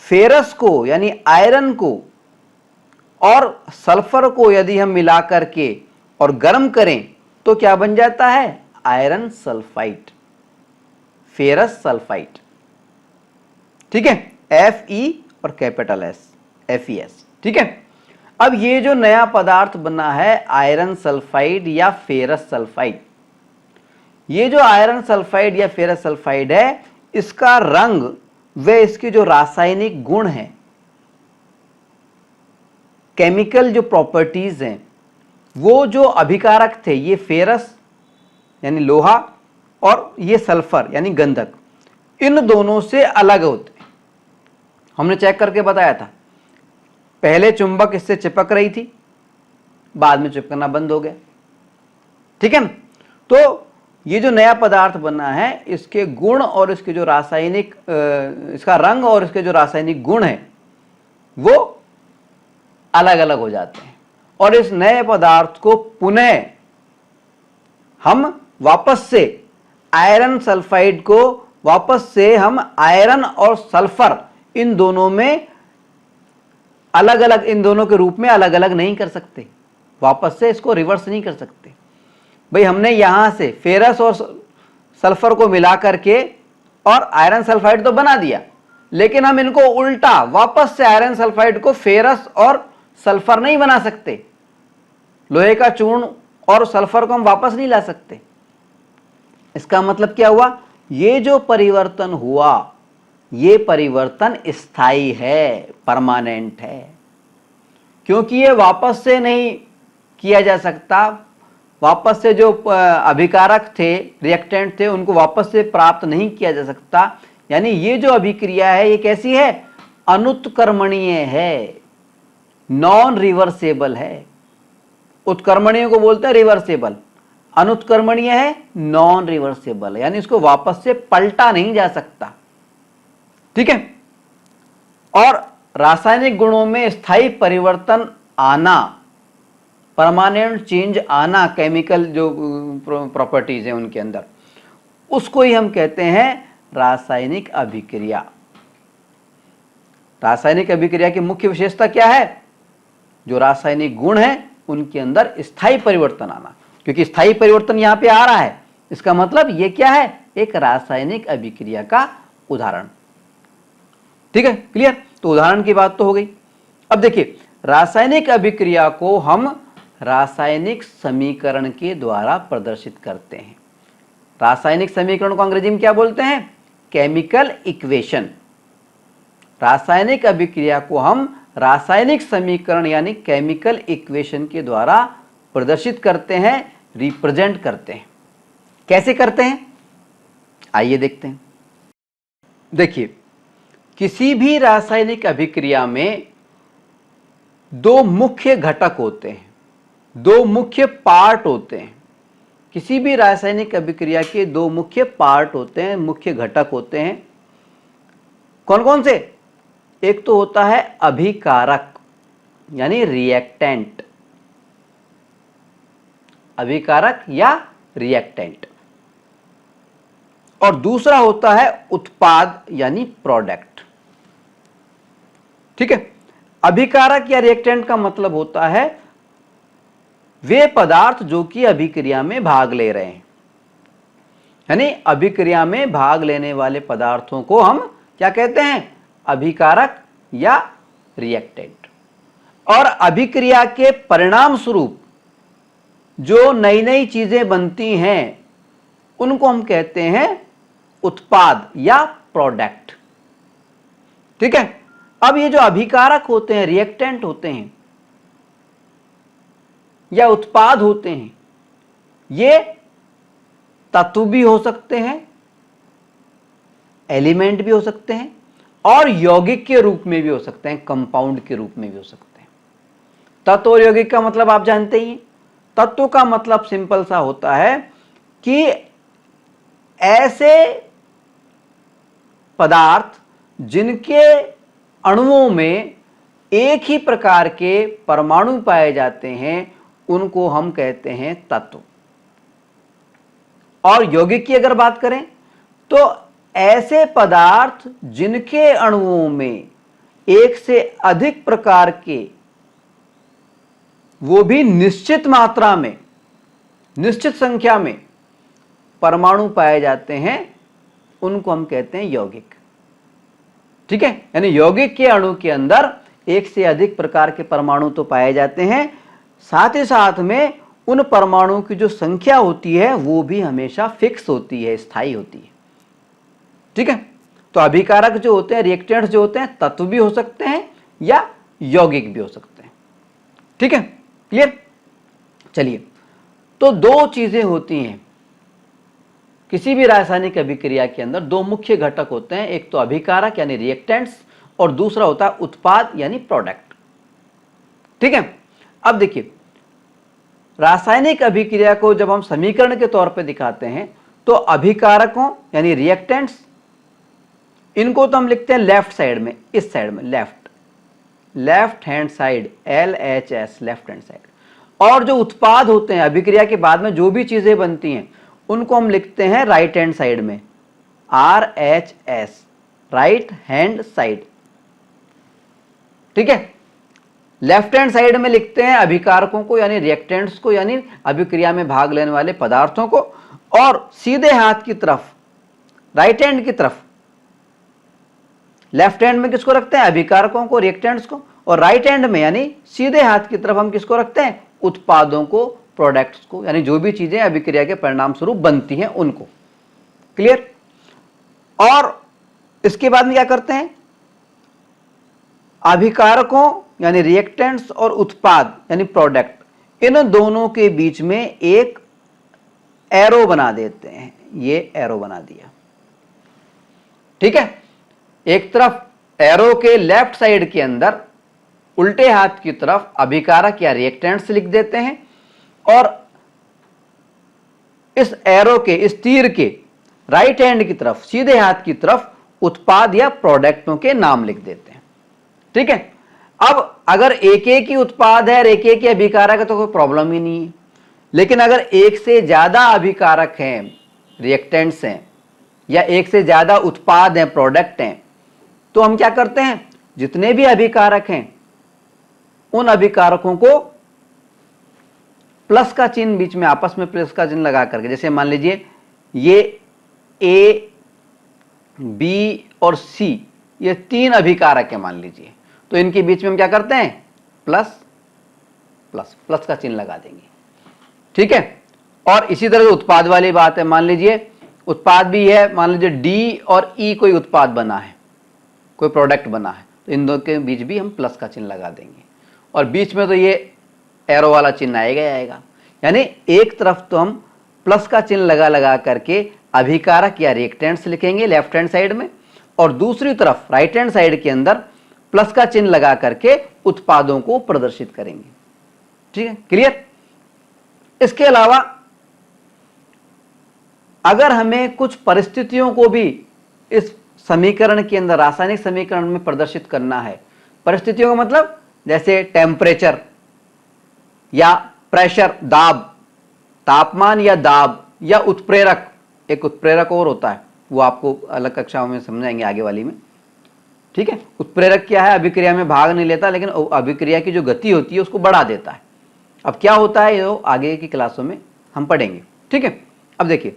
फेरस को यानी आयरन को और सल्फर को यदि हम मिला करके और गर्म करें तो क्या बन जाता है? Iron sulphide, ferrous sulphide. ठीक है, Fe और कैपिटल S, FeS। ठीक है, अब ये जो नया पदार्थ बना है आयरन सल्फाइड या फेरस सल्फाइड, ये जो आयरन सल्फाइड या फेरस सल्फाइड है, इसका रंग व इसके जो रासायनिक गुण हैं, केमिकल जो प्रॉपर्टीज हैं, वो जो अभिकारक थे, ये फेरस यानी लोहा और ये सल्फर यानी गंधक, इन दोनों से अलग होते हैं। हमने चेक करके बताया था, पहले चुंबक इससे चिपक रही थी, बाद में चिपकना बंद हो गया। ठीक है, तो ये जो नया पदार्थ बना है, इसके गुण और इसके जो रासायनिक इसका रंग और इसके जो रासायनिक गुण हैं वो अलग अलग हो जाते हैं, और इस नए पदार्थ को पुनः हम वापस से आयरन सल्फाइड को वापस से हम आयरन और सल्फर इन दोनों में अलग अलग, इन दोनों के रूप में अलग अलग नहीं कर सकते, वापस से इसको रिवर्स नहीं कर सकते। भाई हमने यहां से फेरस और सल्फर को मिला करके और आयरन सल्फाइड तो बना दिया, लेकिन हम इनको उल्टा वापस से आयरन सल्फाइड को फेरस और सल्फर नहीं बना सकते। लोहे का चूर्ण और सल्फर को हम वापस नहीं ला सकते। इसका मतलब क्या हुआ? ये जो परिवर्तन हुआ, ये परिवर्तन स्थायी है, परमानेंट है, क्योंकि ये वापस से नहीं किया जा सकता। वापस से जो अभिकारक थे, रिएक्टेंट थे, उनको वापस से प्राप्त नहीं किया जा सकता। यानी ये जो अभिक्रिया है, ये कैसी है? अनुत्कर्मणीय है, नॉन रिवर्सेबल है। उत्कर्मणीय को बोलते हैं रिवर्सेबल, अनुत्कर्मणीय है नॉन रिवर्सेबल, यानी इसको वापस से पलटा नहीं जा सकता। ठीक है, और रासायनिक गुणों में स्थायी परिवर्तन आना, परमानेंट चेंज आना, केमिकल जो प्रॉपर्टीज हैं उनके अंदर, उसको ही हम कहते हैं रासायनिक अभिक्रिया। रासायनिक अभिक्रिया की मुख्य विशेषता क्या है? जो रासायनिक गुण हैं उनके अंदर स्थायी परिवर्तन आना, क्योंकि स्थायी परिवर्तन यहां पे आ रहा है, इसका मतलब ये क्या है? एक रासायनिक अभिक्रिया का उदाहरण। ठीक है, क्लियर? तो उदाहरण की बात तो हो गई। अब देखिए, रासायनिक अभिक्रिया को हम रासायनिक समीकरण के द्वारा प्रदर्शित करते हैं। रासायनिक समीकरण को अंग्रेजी में क्या बोलते हैं? Chemical equation. रासायनिक अभिक्रिया को हम रासायनिक समीकरण यानी केमिकल इक्वेशन के द्वारा प्रदर्शित करते हैं, रिप्रेजेंट करते हैं। कैसे करते हैं? आइए देखते हैं। देखिए, किसी भी रासायनिक अभिक्रिया में दो मुख्य घटक होते हैं, दो मुख्य पार्ट होते हैं। किसी भी रासायनिक अभिक्रिया के दो मुख्य पार्ट होते हैं, मुख्य घटक होते हैं। कौन कौन से? एक तो होता है अभिकारक यानी रिएक्टेंट, अभिकारक या रिएक्टेंट, और दूसरा होता है उत्पाद यानी प्रोडक्ट। ठीक है, अभिकारक या रिएक्टेंट का मतलब होता है वे पदार्थ जो कि अभिक्रिया में भाग ले रहे हैं, यानी अभिक्रिया में भाग लेने वाले पदार्थों को हम क्या कहते हैं? अभिकारक या रिएक्टेंट। और अभिक्रिया के परिणाम स्वरूप जो नई नई चीजें बनती हैं उनको हम कहते हैं उत्पाद या प्रोडक्ट। ठीक है, अब ये जो अभिकारक होते हैं, रिएक्टेंट होते हैं या उत्पाद होते हैं, ये तत्व भी हो सकते हैं, एलिमेंट भी हो सकते हैं, और यौगिक के रूप में भी हो सकते हैं, कंपाउंड के रूप में भी हो सकते हैं। तत्व और यौगिक का मतलब आप जानते ही हैं। तत्व का मतलब सिंपल सा होता है कि ऐसे पदार्थ जिनके अणुओं में एक ही प्रकार के परमाणु पाए जाते हैं, उनको हम कहते हैं तत्व। और यौगिक की अगर बात करें तो ऐसे पदार्थ जिनके अणुओं में एक से अधिक प्रकार के, वो भी निश्चित मात्रा में निश्चित संख्या में परमाणु पाए जाते हैं उनको हम कहते हैं यौगिक। ठीक है, यानी यौगिक के अणु के अंदर एक से अधिक प्रकार के परमाणु तो पाए जाते हैं, साथ ही साथ में उन परमाणुओं की जो संख्या होती है वो भी हमेशा फिक्स होती है, स्थायी होती है। ठीक है, तो अभिकारक जो होते हैं, रिएक्टेंट्स जो होते हैं, तत्व भी हो सकते हैं या यौगिक भी हो सकते हैं। ठीक है, क्लियर। चलिए, तो दो चीजें होती हैं किसी भी रासायनिक अभिक्रिया के अंदर, दो मुख्य घटक होते हैं, एक तो अभिकारक यानी रिएक्टेंट्स और दूसरा होता है उत्पाद यानी प्रोडक्ट। ठीक है, अब देखिए, रासायनिक अभिक्रिया को जब हम समीकरण के तौर पे दिखाते हैं तो अभिकारकों यानी रिएक्टेंट्स, इनको तो हम लिखते हैं लेफ्ट साइड में, इस साइड में, left hand side, LHS, left hand side. और जो उत्पाद होते हैं, अभिक्रिया के बाद में जो भी चीजें बनती हैं उनको हम लिखते हैं राइट हैंड साइड में, RHS, राइट हैंड साइड। ठीक है, लेफ्ट हैंड साइड में लिखते हैं अभिकारकों को यानी रिएक्टेंट्स को, यानी अभिक्रिया में भाग लेने वाले पदार्थों को, और सीधे हाथ की तरफ, राइट हैंड की तरफ, लेफ्ट हैंड में किसको रखते हैं? अभिकारकों को, रिएक्टेंट्स को, और राइट हैंड में यानी सीधे हाथ की तरफ हम किसको रखते हैं? उत्पादों को, प्रोडक्ट्स को, यानी जो भी चीजें अभिक्रिया के परिणाम स्वरूप बनती हैं उनको। क्लियर। और इसके बाद में क्या करते हैं? अभिकारकों यानी रिएक्टेंट्स और उत्पाद यानी प्रोडक्ट, इन दोनों के बीच में एक एरो बना देते हैं। ये एरो बना दिया, ठीक है। एक तरफ एरो के लेफ्ट साइड के अंदर उल्टे हाथ की तरफ अभिकारक या रिएक्टेंट्स लिख देते हैं, और इस एरो के, इस तीर के राइट हैंड की तरफ, सीधे हाथ की तरफ उत्पाद या प्रोडक्टों के नाम लिख देते हैं। ठीक है। अब अगर एक एक ही उत्पाद है और एक एक ही अभिकारक है तो कोई प्रॉब्लम ही नहीं है, लेकिन अगर एक से ज्यादा अभिकारक हैं, रिएक्टेंट्स हैं, या एक से ज्यादा उत्पाद हैं, प्रोडक्ट हैं, तो हम क्या करते हैं? जितने भी अभिकारक हैं उन अभिकारकों को प्लस का चिन्ह बीच में, आपस में प्लस का चिन्ह लगा करके, जैसे मान लीजिए ये ए, बी और सी, ये तीन अभिकारक है मान लीजिए, तो इनके बीच में हम क्या करते हैं? प्लस प्लस प्लस का चिन्ह लगा देंगे। ठीक है। और इसी तरह उत्पाद वाली बात है, मान लीजिए उत्पाद भी है, मान लीजिए डी और ई कोई उत्पाद बना है, कोई प्रोडक्ट बना है, तो इन दोनों के बीच भी हम प्लस का चिन्ह लगा देंगे, और बीच में तो ये एरो वाला चिन्ह आएगा ही आएगा। यानी एक तरफ तो हम प्लस का चिन्ह लगा लगा करके अभिकारक या रिएक्टेंट्स लिखेंगे लेफ्ट हैंड साइड में, और दूसरी तरफ राइट हैंड साइड के अंदर प्लस का चिन्ह लगा करके उत्पादों को प्रदर्शित करेंगे। ठीक है, क्लियर। इसके अलावा अगर हमें कुछ परिस्थितियों को भी इस समीकरण के अंदर, रासायनिक समीकरण में प्रदर्शित करना है, परिस्थितियों का मतलब जैसे टेम्परेचर या प्रेशर, दाब, तापमान या दाब, या उत्प्रेरक, एक उत्प्रेरक और होता है, वो आपको अलग कक्षाओं में समझाएंगे आगे वाली में। ठीक है। उत्प्रेरक क्या है? अभिक्रिया में भाग नहीं लेता, लेकिन अभिक्रिया की जो गति होती है उसको बढ़ा देता है। अब क्या होता है ये आगे की क्लासों में हम पढ़ेंगे। ठीक है। अब देखिए,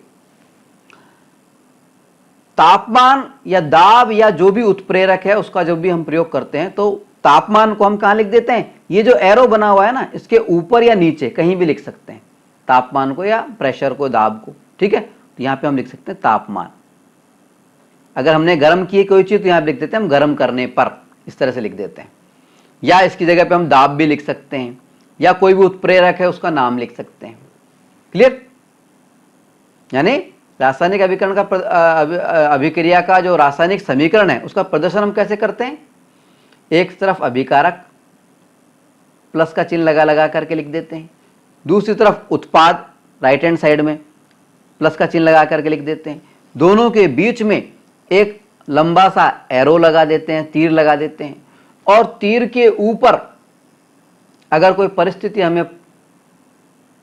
तापमान या दाब या जो भी उत्प्रेरक है उसका जो भी हम प्रयोग करते हैं, तो तापमान को हम कहां लिख देते हैं? ये जो एरो बना हुआ है ना, इसके ऊपर या नीचे कहीं भी लिख सकते हैं तापमान को, या प्रेशर को, दाब को। ठीक है। तो यहां पे हम लिख सकते हैं तापमान। अगर हमने गर्म किए कोई चीज तो यहां लिख देते हैं हम गर्म करने पर, इस तरह से लिख देते हैं। या इसकी जगह पे हम दाब भी लिख सकते हैं, या कोई भी उत्प्रेरक है उसका नाम लिख सकते हैं। क्लियर। यानी रासायनिक अभिकरण का अभिक्रिया का जो रासायनिक समीकरण है उसका प्रदर्शन हम कैसे करते हैं? एक तरफ अभिकारक प्लस का चिन्ह लगा लगा करके लिख देते हैं, दूसरी तरफ उत्पाद राइट हैंड साइड में प्लस का चिन्ह लगा करके लिख देते हैं, दोनों के बीच में एक लंबा सा एरो लगा देते हैं, तीर लगा देते हैं, और तीर के ऊपर अगर कोई परिस्थिति हमें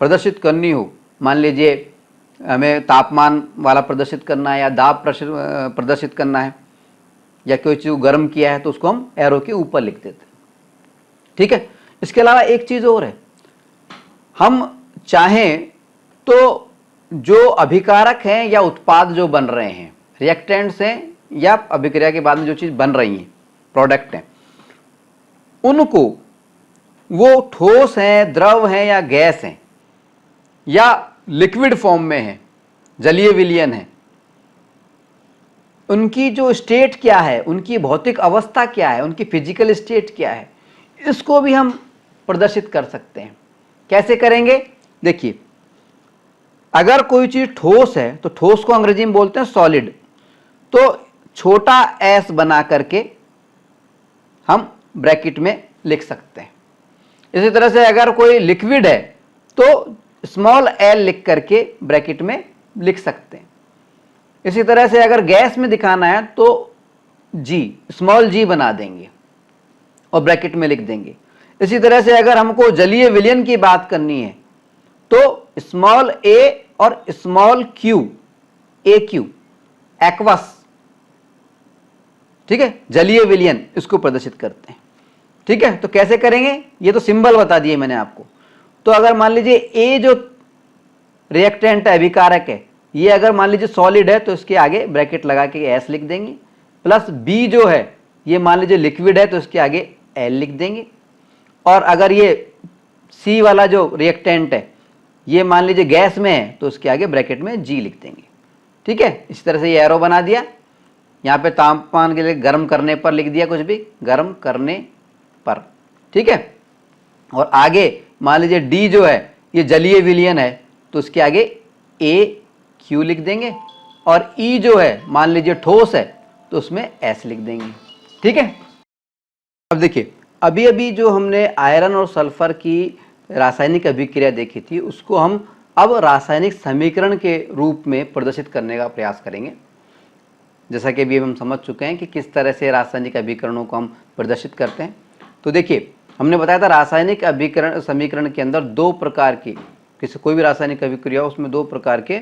प्रदर्शित करनी हो, मान लीजिए हमें तापमान वाला प्रदर्शित करना है या दाब प्रदर्शित करना है, या कोई चीज गर्म किया है, तो उसको हम एरो के ऊपर लिख देते हैं। ठीक है। इसके अलावा एक चीज और है, हम चाहें तो जो अभिकारक हैं या उत्पाद जो बन रहे हैं, रिएक्टेंट्स हैं या अभिक्रिया के बाद में जो चीज बन रही हैं, प्रोडक्ट हैं, उनको वो ठोस हैं, द्रव हैं या गैस हैं या लिक्विड फॉर्म में है, जलीय विलयन है, उनकी जो स्टेट क्या है, उनकी भौतिक अवस्था क्या है, उनकी फिजिकल स्टेट क्या है, इसको भी हम प्रदर्शित कर सकते हैं। कैसे करेंगे? देखिए, अगर कोई चीज ठोस है तो ठोस को अंग्रेजी में बोलते हैं सॉलिड, तो छोटा एस बना करके हम ब्रैकेट में लिख सकते हैं। इसी तरह से अगर कोई लिक्विड है तो स्मॉल एल लिख करके ब्रैकेट में लिख सकते हैं। इसी तरह से अगर गैस में दिखाना है तो जी, स्मॉल जी बना देंगे और ब्रैकेट में लिख देंगे। इसी तरह से अगर हमको जलीय विलयन की बात करनी है तो स्मॉल ए और स्मॉल क्यू, ए क्यू, एक्वस, ठीक है, जलीय विलयन, इसको प्रदर्शित करते हैं। ठीक है, तो कैसे करेंगे? ये तो सिंबल बता दिए मैंने आपको। तो अगर मान लीजिए ए जो रिएक्टेंट है, अभिकारक है, ये अगर मान लीजिए सॉलिड है तो इसके आगे ब्रैकेट लगा के एस लिख देंगे, प्लस बी जो है ये मान लीजिए लिक्विड है तो इसके आगे एल लिख देंगे, और अगर ये सी वाला जो रिएक्टेंट है ये मान लीजिए गैस में है तो उसके आगे ब्रैकेट में जी लिख देंगे। ठीक है, इस तरह से ये एरो बना दिया। यहाँ पे तापमान के लिए गर्म करने पर लिख दिया, कुछ भी गर्म करने पर। ठीक है, और आगे मान लीजिए डी जो है ये जलीय विलयन है तो उसके आगे ए क्यू लिख देंगे, और ई जो है मान लीजिए ठोस है तो उसमें एस लिख देंगे। ठीक है, अब देखिए, अभी अभी जो हमने आयरन और सल्फर की रासायनिक अभिक्रिया देखी थी उसको हम अब रासायनिक समीकरण के रूप में प्रदर्शित करने का प्रयास करेंगे। जैसा कि अभी हम समझ चुके हैं कि किस तरह से रासायनिक अभिकरणों को हम प्रदर्शित करते हैं। तो देखिए, हमने बताया था रासायनिक अभिकरण समीकरण के अंदर दो प्रकार की, किसी कोई भी रासायनिक अभिक्रिया उसमें दो प्रकार के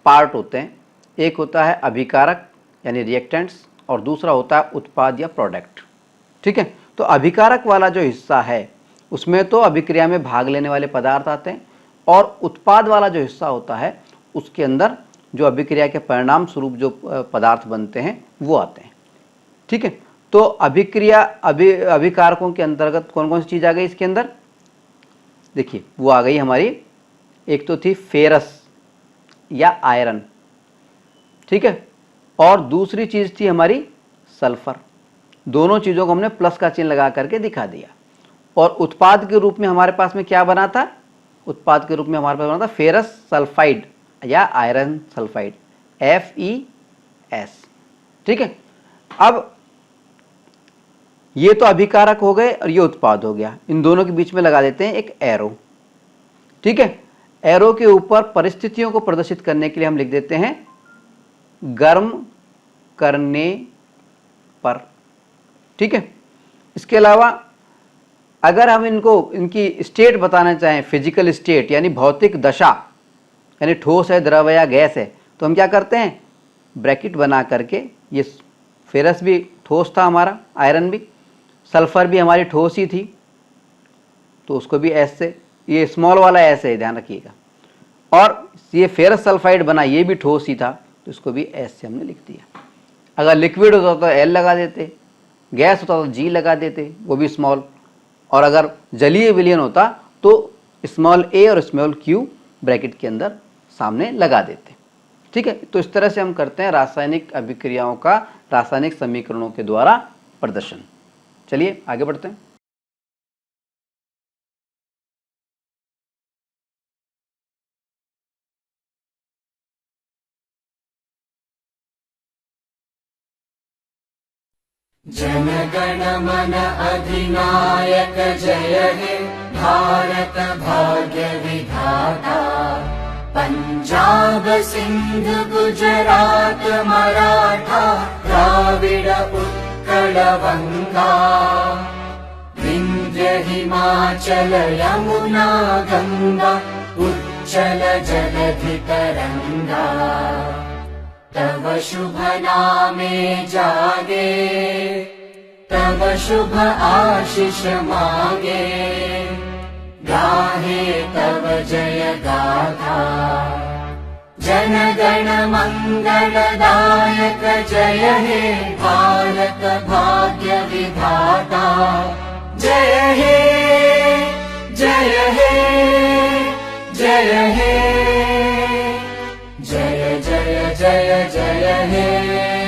पार्ट होते हैं। एक होता है अभिकारक यानी रिएक्टेंट्स, और दूसरा होता है उत्पाद या प्रोडक्ट। ठीक है, तो अभिकारक वाला जो हिस्सा है उसमें तो अभिक्रिया में भाग लेने वाले पदार्थ आते हैं, और उत्पाद वाला जो हिस्सा होता है उसके अंदर जो अभिक्रिया के परिणाम स्वरूप जो पदार्थ बनते हैं वो आते हैं। ठीक है, तो अभिकारकों के अंतर्गत कौन कौन सी चीज़ आ गई इसके अंदर? देखिए, वो आ गई हमारी, एक तो थी फेरस या आयरन, ठीक है, और दूसरी चीज़ थी हमारी सल्फर। दोनों चीज़ों को हमने प्लस का चिन्ह लगा करके दिखा दिया। और उत्पाद के रूप में हमारे पास में क्या बना था? उत्पाद के रूप में हमारे पास बना था फेरस सल्फाइड या आयरन सल्फाइड, FeS। ठीक है, अब ये तो अभिकारक हो गए और ये उत्पाद हो गया। इन दोनों के बीच में लगा देते हैं एक एरो। ठीक है, एरो के ऊपर परिस्थितियों को प्रदर्शित करने के लिए हम लिख देते हैं गर्म करने पर। ठीक है, इसके अलावा अगर हम इनकी स्टेट बताना चाहें, फिजिकल स्टेट यानी भौतिक दशा, यानी ठोस है, द्रव है या गैस है, तो हम क्या करते हैं? ब्रैकेट बना करके, ये फेरस भी ठोस था हमारा, आयरन भी, सल्फर भी हमारी ठोस ही थी तो उसको भी एस से, ये स्मॉल वाला एस है, ध्यान रखिएगा, और ये फेरस सल्फाइड बना, ये भी ठोस ही था तो इसको भी एस से हमने लिख दिया। अगर लिक्विड होता तो एल लगा देते, गैस होता तो जी लगा देते, वो भी स्मॉल, और अगर जलीय विलयन होता तो स्मॉल ए और स्मॉल क्यू ब्रैकेट के अंदर सामने लगा देते। ठीक है, तो इस तरह से हम करते हैं रासायनिक अभिक्रियाओं का रासायनिक समीकरणों के द्वारा प्रदर्शन। चलिए आगे बढ़ते हैं। जनगण मन अधिनायक जय हे भारत भाग्य विधाता। पंजाब सिंध गुजरात मराठा द्राविड उत्कल बंगा। विंध्य हिमाचल यमुना गंगा उच्चल जलधि तरंगा। तव शुभ नामे जागे तव शुभ आशीष मांगे। गाहे तव जय गाथा। जन गण मंगलदायक जय हे भारत भाग्य विधाता। जय हे जय हे जय हे जय जय जय जय हे।